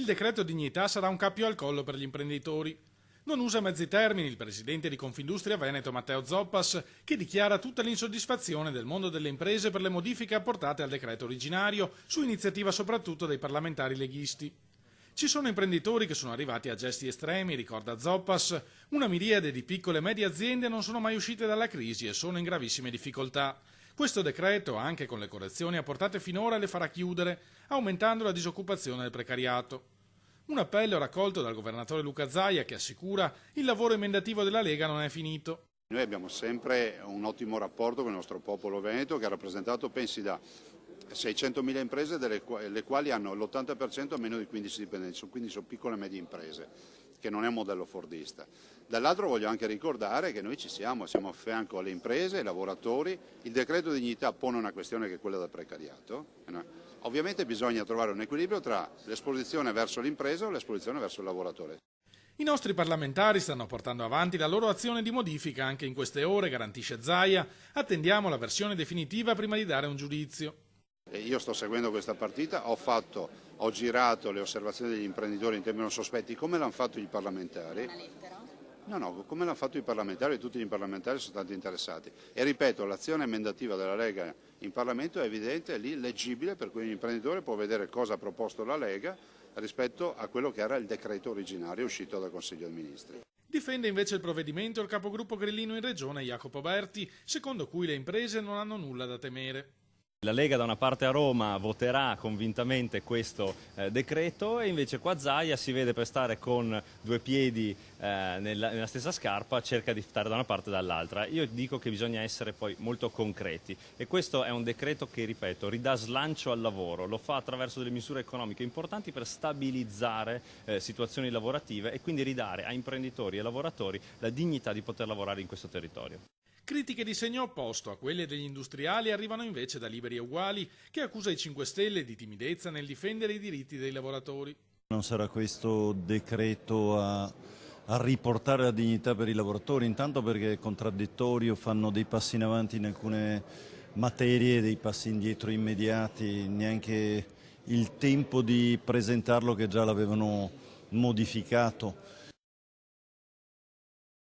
decreto dignità sarà un cappio al collo per gli imprenditori. Non usa mezzi termini il presidente di Confindustria Veneto Matteo Zoppas, che dichiara tutta l'insoddisfazione del mondo delle imprese per le modifiche apportate al decreto originario, su iniziativa soprattutto dei parlamentari leghisti. Ci sono imprenditori che sono arrivati a gesti estremi, ricorda Zoppas. Una miriade di piccole e medie aziende non sono mai uscite dalla crisi e sono in gravissime difficoltà. Questo decreto, anche con le correzioni apportate finora, le farà chiudere, aumentando la disoccupazione e il precariato. Un appello raccolto dal governatore Luca Zaia, che assicura il lavoro emendativo della Lega non è finito. Noi abbiamo sempre un ottimo rapporto con il nostro popolo veneto, che ha rappresentato, pensi, da 600.000 imprese, le quali hanno l'80% meno di 15 dipendenti, quindi sono piccole e medie imprese, che non è un modello fordista. Dall'altro voglio anche ricordare che noi siamo a fianco alle imprese, ai lavoratori. Il decreto dignità pone una questione che è quella del precariato. Ovviamente bisogna trovare un equilibrio tra l'esposizione verso l'impresa o l'esposizione verso il lavoratore. I nostri parlamentari stanno portando avanti la loro azione di modifica anche in queste ore, garantisce Zaia. Attendiamo la versione definitiva prima di dare un giudizio. Io sto seguendo questa partita, ho girato le osservazioni degli imprenditori in termini sospetti, come l'hanno fatto i parlamentari. Una lettera? No, come l'hanno fatto i parlamentari, e tutti gli parlamentari sono stati interessati. E ripeto, l'azione emendativa della Lega in Parlamento è evidente, è lì leggibile, per cui l'imprenditore può vedere cosa ha proposto la Lega rispetto a quello che era il decreto originario uscito dal Consiglio dei Ministri. Difende invece il provvedimento il capogruppo grillino in regione Jacopo Berti, secondo cui le imprese non hanno nulla da temere. La Lega da una parte a Roma voterà convintamente questo decreto e invece qua Zaia si vede per stare con due piedi nella stessa scarpa, cerca di stare da una parte e dall'altra. Io dico che bisogna essere poi molto concreti e questo è un decreto che, ripeto, ridà slancio al lavoro, lo fa attraverso delle misure economiche importanti per stabilizzare situazioni lavorative e quindi ridare a imprenditori e lavoratori la dignità di poter lavorare in questo territorio. Critiche di segno opposto a quelle degli industriali arrivano invece da Liberi e Uguali, che accusa i 5 Stelle di timidezza nel difendere i diritti dei lavoratori. Non sarà questo decreto a riportare la dignità per i lavoratori, intanto perché è contraddittorio, fanno dei passi in avanti in alcune materie, dei passi indietro immediati, neanche il tempo di presentarlo che già l'avevano modificato.